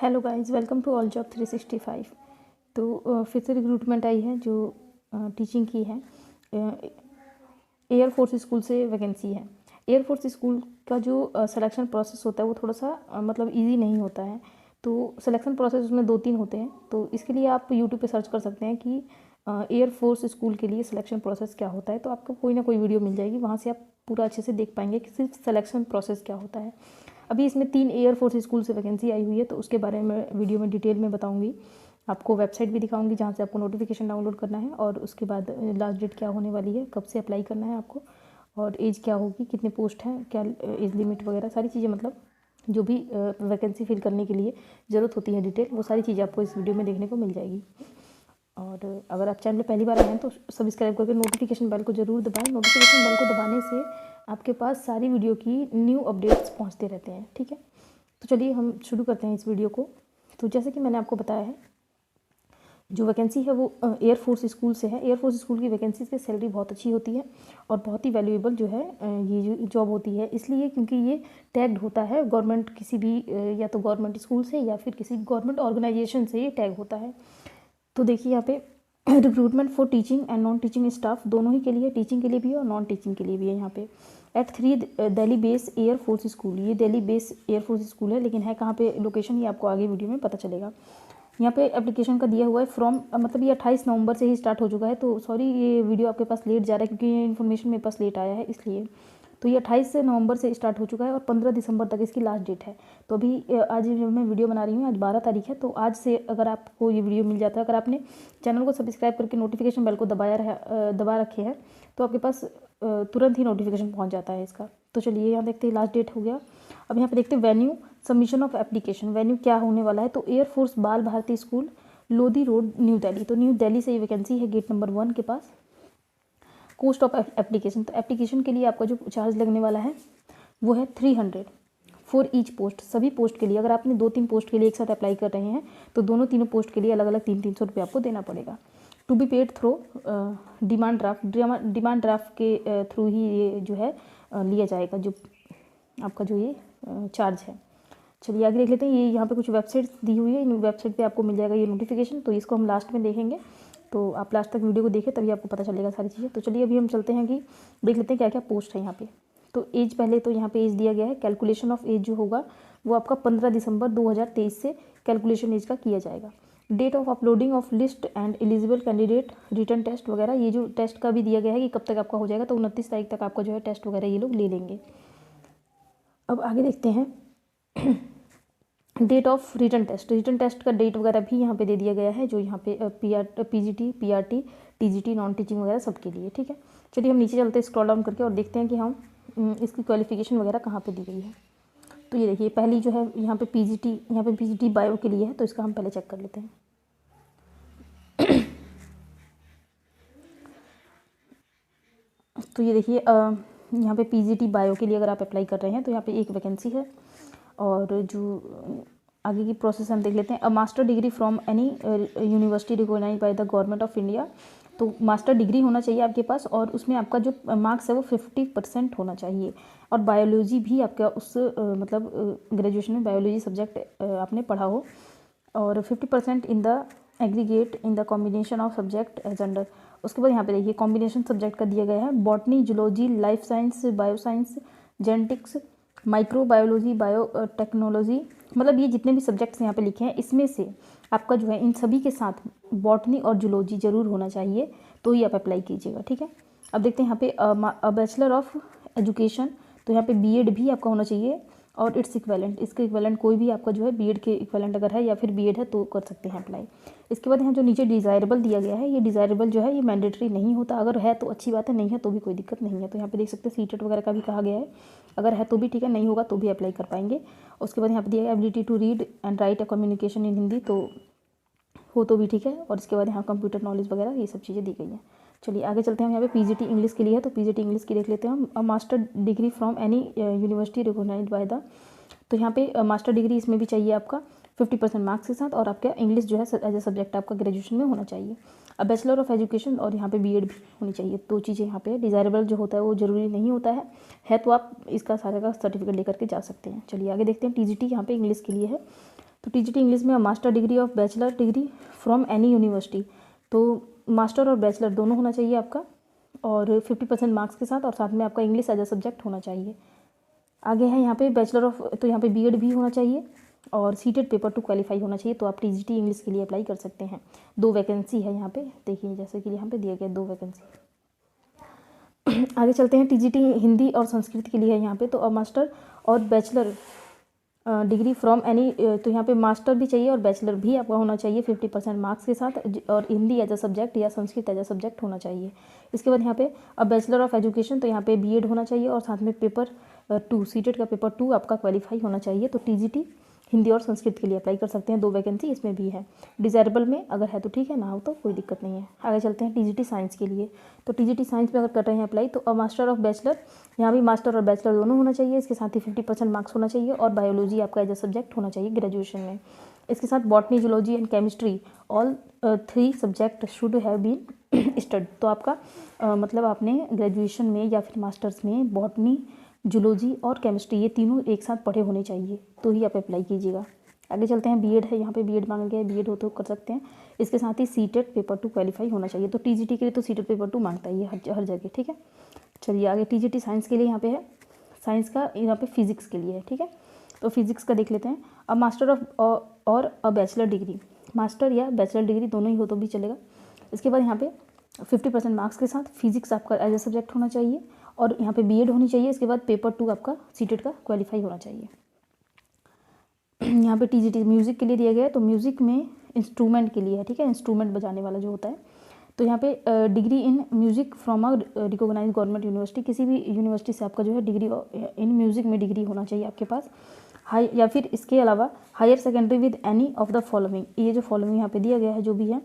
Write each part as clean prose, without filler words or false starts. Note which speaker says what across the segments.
Speaker 1: Hello guys, welcome to all job 365। तो फिर से रिक्रूटमेंट आई है जो टीचिंग की है। एयरफोर्स स्कूल से वैकेंसी है। एयरफोर्स स्कूल का जो सिलेक्शन प्रोसेस होता है वो थोड़ा सा मतलब इजी नहीं होता है। तो सिलेक्शन प्रोसेस उसमें 2-3 होते हैं। तो इसके लिए आप यूट्यूब पे सर्च कर सकते हैं कि एयरफोर्स स्कूल के लिए सिलेक्शन प्रोसेस क्या होता है। तो आपको कोई ना कोई वीडियो मिल जाएगी, वहाँ से आप पूरा अच्छे से देख पाएंगे कि सिर्फ सिलेक्शन प्रोसेस क्या होता है। अभी इसमें 3 एयरफोर्स स्कूल से वैकेंसी आई हुई है, तो उसके बारे में वीडियो में डिटेल में बताऊंगी। आपको वेबसाइट भी दिखाऊंगी जहाँ से आपको नोटिफिकेशन डाउनलोड करना है, और उसके बाद लास्ट डेट क्या होने वाली है, कब से अप्लाई करना है आपको, और एज क्या होगी, कितने पोस्ट हैं, क्या एज लिमिट वगैरह सारी चीज़ें, मतलब जो भी वैकेंसी फिल करने के लिए ज़रूरत होती है डिटेल, वो सारी चीज़ें आपको इस वीडियो में देखने को मिल जाएगी। और अगर आप चैनल में पहली बार आए हैं तो सब्सक्राइब करके नोटिफिकेशन बेल को ज़रूर दबाएं। नोटिफिकेशन बेल को दबाने से आपके पास सारी वीडियो की न्यू अपडेट्स पहुंचते रहते हैं, ठीक है। तो चलिए हम शुरू करते हैं इस वीडियो को। तो जैसे कि मैंने आपको बताया है, जो वैकेंसी है वो एयरफोर्स स्कूल से है। एयरफोर्स स्कूल की वैकेंसी की सैलरी बहुत अच्छी होती है और बहुत ही वैल्यूएबल जो है ये जो जॉब होती है, इसलिए क्योंकि ये टैग्ड होता है गवर्नमेंट किसी भी या तो गवर्नमेंट स्कूल से या फिर किसी गवर्नमेंट ऑर्गेनाइजेशन से ये टैग होता है। तो देखिए यहाँ पे recruitment for teaching and non teaching staff दोनों ही के लिए, टीचिंग के लिए भी है और नॉन टीचिंग के लिए भी है। यहाँ पे at 3 Delhi base air force school, ये दिल्ली बेस एयरफोर्स स्कूल है, लेकिन है कहाँ पे लोकेशन ये आपको आगे वीडियो में पता चलेगा। यहाँ पे एप्लीकेशन का दिया हुआ है फ्रॉम, मतलब ये 28 नवंबर से ही स्टार्ट हो चुका है। तो सॉरी, ये वीडियो आपके पास लेट जा रहा है क्योंकि ये इन्फॉर्मेशन मेरे पास लेट आया है, इसलिए। तो ये 28 नवंबर से स्टार्ट हो चुका है और 15 दिसंबर तक इसकी लास्ट डेट है। तो अभी आज जब मैं वीडियो बना रही हूँ, आज 12 तारीख है, तो आज से अगर आपको ये वीडियो मिल जाता है, अगर आपने चैनल को सब्सक्राइब करके नोटिफिकेशन बेल को दबा रखे हैं, तो आपके पास तुरंत ही नोटिफिकेशन पहुँच जाता है इसका। तो चलिए यहाँ देखते हैं, लास्ट डेट हो गया। अब यहाँ पे देखते हैं venue, submission of application. Venue क्या होने वाला है, तो air force Bal Bharati school, Lodhi road, new Delhi. तो न्यू दिल्ली से ये वैकेंसी है, गेट नंबर 1 के पास। कॉस्ट ऑफ एप्लीकेशन, तो एप्लीकेशन के लिए आपका जो चार्ज लगने वाला है वो है 300 फॉर ईच पोस्ट। सभी पोस्ट के लिए, अगर आपने 2-3 पोस्ट के लिए एक साथ अप्लाई कर रहे हैं तो दोनों तीनों पोस्ट के लिए अलग अलग 300 रुपये आपको देना पड़ेगा। To be paid through demand draft के थ्रू ही ये जो है लिया जाएगा, जो आपका जो ये चार्ज है। चलिए आगे देख लेते हैं। ये यहाँ पे कुछ वेबसाइट दी हुई है, इन वेबसाइट पे आपको मिल जाएगा ये नोटिफिकेशन, तो इसको हम लास्ट में देखेंगे। तो आप लास्ट तक वीडियो को देखें, तभी आपको पता चलेगा सारी चीज़ें। तो चलिए अभी हम चलते हैं कि देख लेते हैं क्या क्या पोस्ट है यहाँ पे। तो एज, पहले तो यहाँ पे एज दिया गया है। कैलकुलेशन ऑफ एज जो होगा वो आपका 15 दिसंबर 2023 से कैलकुलेशन एज का किया जाएगा। Date of uploading of list and eligible candidate, written test वगैरह, ये जो टेस्ट का भी दिया गया है कि कब तक आपका हो जाएगा, तो 29 तारीख तक आपका जो है टेस्ट वगैरह ये लोग ले लेंगे। अब आगे देखते हैं date of written test. Written test का डेट वगैरह भी यहाँ पे दे दिया गया है, जो यहाँ पे PGT, PRT, TGT, non teaching वगैरह सबके लिए, ठीक है। चलिए हम नीचे चलते हैं स्क्रॉल डाउन करके और देखते हैं कि हम इसकी क्वालिफिकेशन वगैरह कहाँ पे दी गई है। तो ये देखिए, पहली जो है यहाँ पे पीजीटी बायो के लिए है, तो इसका हम पहले चेक कर लेते हैं। तो ये देखिए यहाँ पे पीजीटी बायो के लिए अगर आप अप्लाई कर रहे हैं तो यहाँ पे एक वैकेंसी है। और जो आगे की प्रोसेस हम देख लेते हैं। A master degree from any university recognise by the government of India. तो मास्टर डिग्री होना चाहिए आपके पास, और उसमें आपका जो मार्क्स है वो 50% होना चाहिए। और बायोलॉजी भी आपका उस मतलब ग्रेजुएशन में बायोलॉजी सब्जेक्ट आपने पढ़ा हो, और 50% in the aggregate in the combination of subject as under. उसके बाद यहाँ पे देखिए कॉम्बिनेशन सब्जेक्ट का दिया गया है, botany, zoology, life science, bio science, genetics, microbiology, biotechnology, मतलब ये जितने भी सब्जेक्ट्स यहाँ पे लिखे हैं इसमें से आपका जो है इन सभी के साथ बॉटनी और जूलॉजी जरूर होना चाहिए, तो ही आप अप्लाई कीजिएगा, ठीक है। अब देखते हैं यहाँ पे बैचलर ऑफ एजुकेशन, तो यहाँ पे बीएड भी आपका होना चाहिए, और इट्स इक्वेलेंट, इसके इक्वेलेंट कोई भी आपका जो है बीएड के इक्वेलेंट अगर है या फिर बीएड है तो कर सकते हैं अप्लाई। इसके बाद यहाँ जो नीचे डिज़ायरेबल दिया गया है, ये डिज़ायरेबल जो है ये मैंडेटरी नहीं होता, अगर है तो अच्छी बात है, नहीं है तो भी कोई दिक्कत नहीं है। तो यहाँ पे देख सकते हैं सीटेट वगैरह का भी कहा गया है, अगर है तो भी ठीक है, नहीं होगा तो भी अप्लाई कर पाएंगे। उसके बाद यहाँ पे दिया गया ability to read and write a communication in Hindi, तो हो तो भी ठीक है। और इसके बाद यहाँ कंप्यूटर नॉलेज वगैरह ये सब चीज़ें दी गई हैं। चलिए आगे चलते हैं। हम यहाँ पे पीजीटी इंग्लिश के लिए है, तो पीजीटी इंग्लिश की देख लेते हैं हम। Master degree from any university recognised by the, तो यहाँ पे मास्टर डिग्री इसमें भी चाहिए आपका 50% मार्क्स के साथ, और आपका इंग्लिश जो है एज ए सब्जेक्ट आपका ग्रेजुएशन में होना चाहिए। अब बैचलर ऑफ एजुकेशन, और यहाँ पे बीएड भी होनी चाहिए। दो चीज़ें यहाँ पे, डिज़ायरेबल जो होता है वो ज़रूरी नहीं होता है तो आप इसका सारे का सर्टिफिकेट लेकर के जा सकते हैं। चलिए आगे देखते हैं। टीजीटी यहाँ पे इंग्लिश के लिए है, तो टीजीटी इंग्लिश में master degree of bachelor degree from any university, तो मास्टर और बैचलर दोनों होना चाहिए आपका, और 50% मार्क्स के साथ, और साथ में आपका इंग्लिश एज अ सब्जेक्ट होना चाहिए। आगे है यहाँ पे बैचलर ऑफ, तो यहाँ पे बीएड भी होना चाहिए और सीटेड पेपर 2 क्वालिफाई होना चाहिए। तो आप टीजीटी इंग्लिश के लिए अप्लाई कर सकते हैं। 2 वैकेंसी है यहाँ पे, देखिए जैसे कि यहाँ पे दिया गया 2 वैकेंसी। आगे चलते हैं, टीजीटी हिंदी और संस्कृत के लिए है यहाँ पे। तो मास्टर और बैचलर डिग्री फ्रॉम एनी, तो यहाँ पे मास्टर भी चाहिए और बैचलर भी आपका होना चाहिए 50% मार्क्स के साथ, और हिंदी एज अ सब्जेक्ट या संस्कृत एज अ सब्जेक्ट होना चाहिए। इसके बाद यहाँ पे अब बैचलर ऑफ एजुकेशन, तो यहाँ पे बीएड होना चाहिए और साथ में पेपर 2 सीटेड का पेपर 2 आपका क्वालिफाई होना चाहिए। तो टीजीटी हिंदी और संस्कृत के लिए अप्लाई कर सकते हैं। 2 वैकेंसी इसमें भी है। डिज़ायरेबल में अगर है तो ठीक है, ना हो तो कोई दिक्कत नहीं है। आगे चलते हैं टीजीटी साइंस के लिए। तो टीजीटी साइंस में अगर कर रहे हैं अप्लाई, तो अब मास्टर ऑफ बैचलर, यहाँ भी मास्टर और बैचलर दोनों होना चाहिए। इसके साथ ही 50% मार्क्स होना चाहिए और बायोलॉजी आपका एज अ सब्जेक्ट होना चाहिए ग्रेजुएशन में। इसके साथ botany, zoology and chemistry all 3 subject should have been studied. तो आपका मतलब आपने ग्रेजुएशन में या फिर मास्टर्स में बॉटनी, जूलॉजी और केमिस्ट्री ये तीनों एक साथ पढ़े होने चाहिए, तो ही आप अप्लाई कीजिएगा। आगे चलते हैं, बीएड है, यहाँ पे बीएड मांगा गया है, बीएड हो तो कर सकते हैं। इसके साथ ही सीटेड पेपर 2 क्वालिफाई होना चाहिए। तो टीजीटी के लिए तो सीटेड पेपर 2 मांगता ही है हर जगह, ठीक है। चलिए आगे, टीजीटी साइंस के लिए यहाँ पे है, साइंस का यहाँ पे फिजिक्स के लिए है, ठीक है। तो फिजिक्स का देख लेते हैं। अब मास्टर ऑफ और अ बैचलर डिग्री, मास्टर या बैचलर डिग्री दोनों ही हो तो भी चलेगा। इसके बाद यहाँ पे 50% मार्क्स के साथ फिजिक्स आपका एज ए सब्जेक्ट होना चाहिए और यहाँ पे बीएड होनी चाहिए। इसके बाद पेपर 2 आपका सीटेड का क्वालिफाई होना चाहिए। यहाँ पे टीजीटी म्यूज़िक के लिए दिया गया है, तो म्यूज़िक में इंस्ट्रूमेंट के लिए है, ठीक है, इंस्ट्रूमेंट बजाने वाला जो होता है। तो यहाँ पे degree in music from a recognise government university, किसी भी यूनिवर्सिटी से आपका जो है डिग्री इन म्यूज़िक में डिग्री होना चाहिए आपके पास। हाई, या फिर इसके अलावा higher secondary with any of the following, ये जो फॉलोइंग यहाँ पे दिया गया है जो भी है,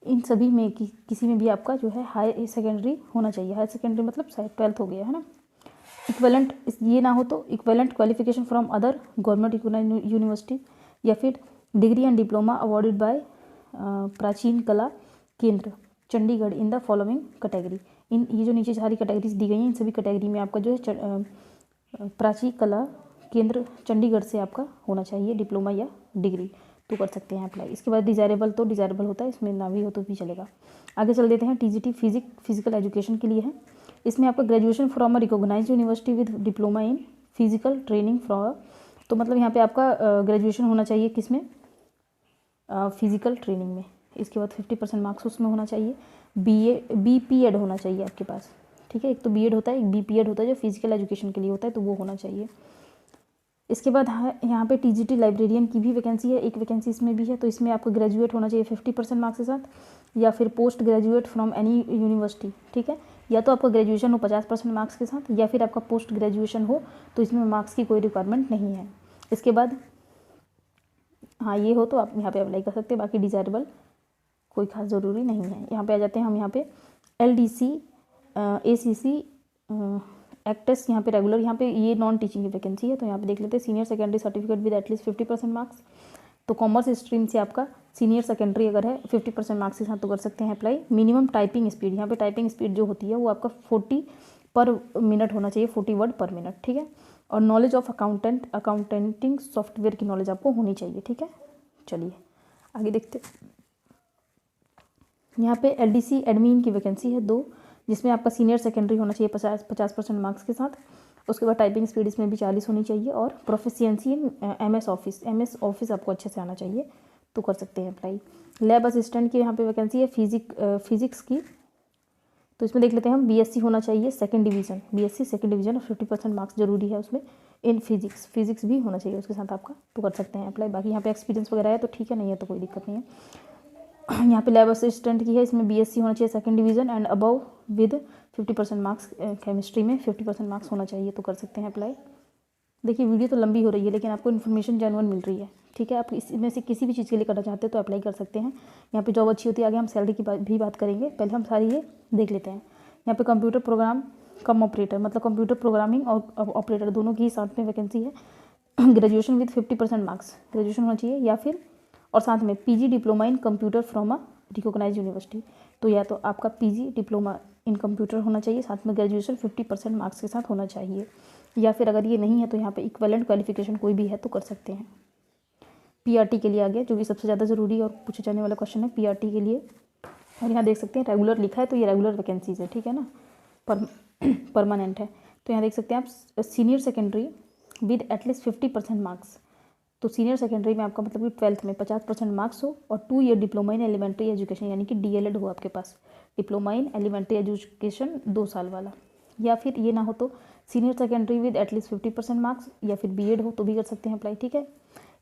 Speaker 1: इन सभी में किसी में भी आपका जो है हायर सेकेंडरी होना चाहिए। हायर सेकेंडरी मतलब शायद 12th हो गया है ना। इक्वेलेंट, ये ना हो तो equivalent qualification from other government recognised university, या फिर degree and diploma awarded by Prachin Kala Kendra Chandigarh in the following category. इन ये जो नीचे सारी कैटेगरीज दी गई हैं, इन सभी कैटेगरी में आपका जो है प्राचीन कला केंद्र चंडीगढ़ से आपका होना चाहिए डिप्लोमा या डिग्री, तो कर सकते हैं अप्लाई। इसके बाद डिज़ायरेबल, तो डिज़ायरेबल होता है, इसमें ना भी हो तो भी चलेगा। आगे चल देते हैं, टीजीटी फिजिकल एजुकेशन के लिए है। इसमें आपका graduation from a recognised university with diploma in physical training from, तो मतलब यहाँ पे आपका ग्रेजुएशन होना चाहिए किसमें, फिजिकल ट्रेनिंग में। इसके बाद 50% मार्क्स उसमें होना चाहिए। बीपीएड होना चाहिए आपके पास, ठीक है। एक तो बीएड होता है, एक बीपीएड होता है जो फिजिकल एजुकेशन के लिए होता है, तो वो होना चाहिए। इसके बाद यहाँ पे टीजीटी लाइब्रेरियन की भी वैकेंसी है, एक वैकेंसी इसमें भी है। तो इसमें आपको ग्रेजुएट होना चाहिए 50% मार्क्स के साथ, या फिर post graduate from any university, ठीक है। या तो आपका ग्रेजुएशन हो 50% मार्क्स के साथ, या फिर आपका पोस्ट ग्रेजुएशन हो, तो इसमें मार्क्स की कोई रिक्वायरमेंट नहीं है। इसके बाद हाँ ये हो तो आप यहाँ पे अप्लाई कर सकते हैं, बाकी डिज़ायरेबल कोई खास ज़रूरी नहीं है। यहाँ पे आ जाते हैं हम, यहाँ पे LDC ACC एक्टेस यहाँ पे रेगुलर, यहाँ पे ये नॉन टीचिंग की वैकेंसी है। तो यहाँ पे देख लेते हैं, senior secondary certificate with at least 50% marks. तो कॉमर्स स्ट्रीम से आपका सीनियर सेकेंडरी अगर है 50% मार्क्स के साथ तो कर सकते हैं अप्लाई। मिनिमम टाइपिंग स्पीड, यहाँ पे टाइपिंग स्पीड जो होती है वो आपका 40 पर मिनट होना चाहिए, 40 वर्ड पर मिनट, ठीक है। और नॉलेज ऑफ अकाउंटेंटिंग सॉफ्टवेयर की नॉलेज आपको होनी चाहिए, ठीक है। चलिए आगे देखते, यहाँ पे LDC एडमिन की वैकेंसी है 2, जिसमें आपका सीनियर सेकेंडरी होना चाहिए 50% मार्क्स के साथ। उसके बाद टाइपिंग स्पीड इसमें भी 40 होनी चाहिए, और प्रोफिशिएंसी इन MS ऑफिस आपको अच्छे से आना चाहिए, तो कर सकते हैं अप्लाई। लैब असिस्टेंट की यहाँ पे वैकेंसी है फिजिक्स की। तो इसमें देख लेते हैं हम, BSc होना चाहिए second division, BSc second division, और 50% मार्क्स जरूरी है उसमें इन फिजिक्स भी होना चाहिए उसके साथ आपका, तो कर सकते हैं अप्लाई। बाकी यहाँ पे एक्सपीरियंस वगैरह है तो ठीक है, नहीं है तो कोई दिक्कत नहीं है। यहाँ पे लैब असिस्टेंट की है, इसमें BSc होना चाहिए second division and above with 50% marks, chemistry में 50% मार्क्स होना चाहिए, तो कर सकते हैं अप्लाई। देखिए वीडियो तो लंबी हो रही है, लेकिन आपको इन्फॉर्मेशन जेन्युइन मिल रही है, ठीक है। आप इसमें से किसी भी चीज़ के लिए करना चाहते हैं तो अप्लाई कर सकते हैं। यहाँ पे जॉब अच्छी होती है, आगे हम सैलरी की भी बात करेंगे, पहले हम सारी ये देख लेते हैं। यहाँ पे कंप्यूटर प्रोग्राम कम ऑपरेटर, मतलब कंप्यूटर प्रोग्रामिंग और ऑपरेटर दोनों की साथ में वैकेंसी है। ग्रेजुएशन विद 50% मार्क्स, ग्रेजुएशन होना चाहिए, या फिर और साथ में PG diploma in computer from a recognised university. तो या तो आपका PG डिप्लोमा इन कंप्यूटर होना चाहिए, साथ में ग्रेजुएशन 50% मार्क्स के साथ होना चाहिए, या फिर अगर ये नहीं है तो यहाँ पे इक्विवेलेंट क्वालिफिकेशन कोई भी है तो कर सकते हैं। पीआरटी के लिए आ गया, जो कि सबसे ज़्यादा ज़रूरी और पूछे जाने वाला क्वेश्चन है पीआरटी के लिए। और यहाँ देख सकते हैं रेगुलर लिखा है, तो ये रेगुलर वैकेंसीज है, ठीक है ना, परमानेंट है। तो यहाँ देख सकते हैं आप senior secondary with at least 50% marks. तो सीनियर सेकेंडरी में आपका मतलब कि 12th में 50% मार्क्स हो और 2 year diploma in elementary education यानी कि डीएलएड हो आपके पास, डिप्लोमा इन एलिमेंट्री एजुकेशन 2 साल वाला। या फिर ये ना हो तो senior secondary with at least 50% marks, या फिर बीएड हो तो भी कर सकते हैं अप्लाई, ठीक है।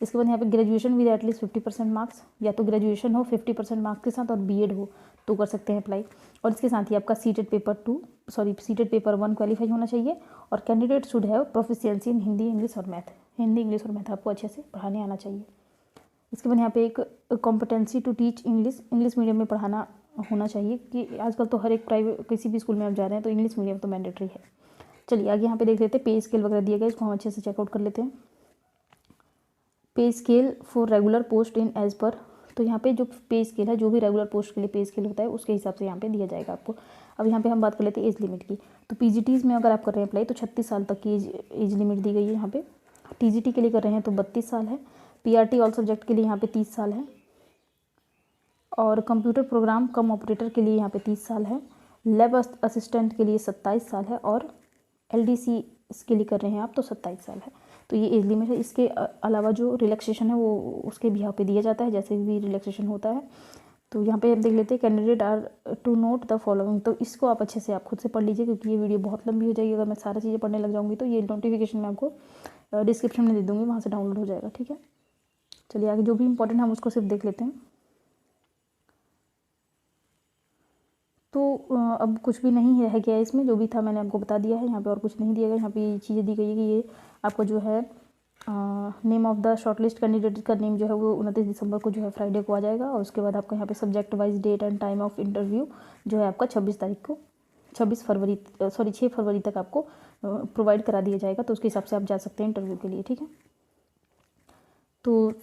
Speaker 1: इसके बाद यहाँ पे ग्रेजुएशन विद एटलीस्ट 50% मार्क्स, या तो ग्रेजुएशन हो 50% मार्क्स के साथ और बीएड हो तो कर सकते हैं अप्लाई। और इसके साथ ही आपका सीटेड पेपर 1 क्वालिफाई होना चाहिए। और candidate should have proficiency in Hindi, English और मैथ। हिंदी, इंग्लिश और मैथ आपको अच्छे से पढ़ाने आना चाहिए। इसके बाद यहाँ पे एक competency to teach English medium में पढ़ाना होना चाहिए, कि आजकल तो हर एक प्राइवेट किसी भी स्कूल में आप जा रहे हैं तो इंग्लिश मीडियम तो मैंडेटरी है। चलिए आगे यहाँ पे देख लेते हैं, पे स्केल वगैरह दिए गए, इसको हम अच्छे से चेकआउट कर लेते हैं। Pay scale for regular post in as per, तो यहाँ पे जो पे स्केल है, जो भी रेगुलर पोस्ट के लिए पे स्केल होता है उसके हिसाब से यहाँ पे दिया जाएगा आपको। अब यहाँ पे हम बात कर लेते हैं एज लिमिट की। तो पीजीटीज़ में अगर आप कर रहे हैं अप्लाई तो 36 साल तक की एज लिमिट दी गई है यहाँ पे। टीजीटी के लिए कर रहे हैं तो 32 साल है। पीआरटी ऑल सब्जेक्ट के लिए यहाँ पे 30 साल है। और कंप्यूटर प्रोग्राम कम ऑपरेटर के लिए यहाँ पे 30 साल है। लैब असिस्टेंट के लिए 27 साल है। और एलडीसी इसके लिए कर रहे हैं आप तो 27 साल है। तो ये एज लिमिट है। इसके अलावा जो रिलैक्सेशन है वो उसके भी यहाँ पे दिया जाता है, जैसे भी रिलैक्सेशन होता है। तो यहाँ पे आप देख लेते हैं candidate are to note the following. तो इसको आप अच्छे से आप खुद से पढ़ लीजिए, क्योंकि ये वीडियो बहुत लंबी हो जाएगी अगर मैं सारी चीज़ें पढ़ने लग जाऊँगी। तो ये नोटिफिकेशन मैं आपको डिस्क्रिप्शन में दे दूँगी, वहाँ से डाउनलोड हो जाएगा, ठीक है। चलिए आगे जो भी इंपॉर्टेंट है हम उसको सिर्फ देख लेते हैं। तो अब कुछ भी नहीं रह गया इसमें, जो भी था मैंने आपको बता दिया है। यहाँ पे और कुछ नहीं दिया गया। यहाँ पे चीज़ें दी गई है कि ये आपका जो है name of the shortlist candidate का नेम जो है वो 29 दिसंबर को जो है फ्राइडे को आ जाएगा। और उसके बाद आपका यहाँ पे subject wise date and time of interview जो है आपका 6 फरवरी तक आपको प्रोवाइड करा दिया जाएगा। तो उसके हिसाब से आप जा सकते हैं इंटरव्यू के लिए, ठीक है। तो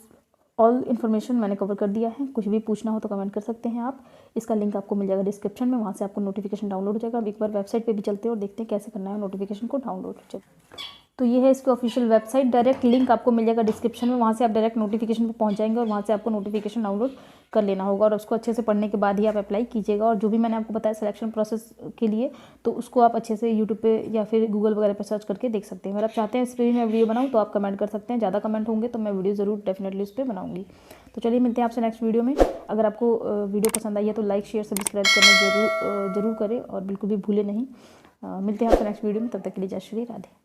Speaker 1: ऑल इन्फॉर्मेशन मैंने कवर कर दिया है। कुछ भी पूछना हो तो कमेंट कर सकते हैं आप। इसका लिंक आपको मिल जाएगा डिस्क्रिप्शन में, वहाँ से आपको नोटिफिकेशन डाउनलोड हो जाएगा। अब एक बार वेबसाइट पे भी चलते हैं और देखते हैं कैसे करना है नोटिफिकेशन को डाउनलोड। तो ये है इसकी ऑफिशियल वेबसाइट, डायरेक्ट लिंक आपको मिल जाएगा डिस्क्रिप्शन में, वहाँ से आप डायरेक्ट नोटिफिकेशन पे पहुँच जाएंगे और वहाँ से आपको नोटिफिकेशन डाउनलोड कर लेना होगा। और उसको अच्छे से पढ़ने के बाद ही आप अप्लाई कीजिएगा। और जो भी मैंने आपको बताया सिलेक्शन प्रोसेस के लिए, तो उसको आप अच्छे से यूट्यूब पे या फिर गूगल वगैरह पर सर्च करके देख सकते हैं। अगर आप चाहते हैं इस पर मैं वीडियो बनाऊँ तो आप कमेंट कर सकते हैं। ज़्यादा कमेंट होंगे तो मैं वीडियो ज़रूर डेफिनेटली उस पर बनाऊँगी। तो चलिए मिलते हैं आपसे नेक्स्ट वीडियो में। अगर आपको वीडियो पसंद आई है तो लाइक शेयर सब्सक्राइब करना जरूर करें और बिल्कुल भी भूले नहीं। मिलते हैं आपसे नेक्स्ट वीडियो में, तब तक के लिए जय श्री राधे।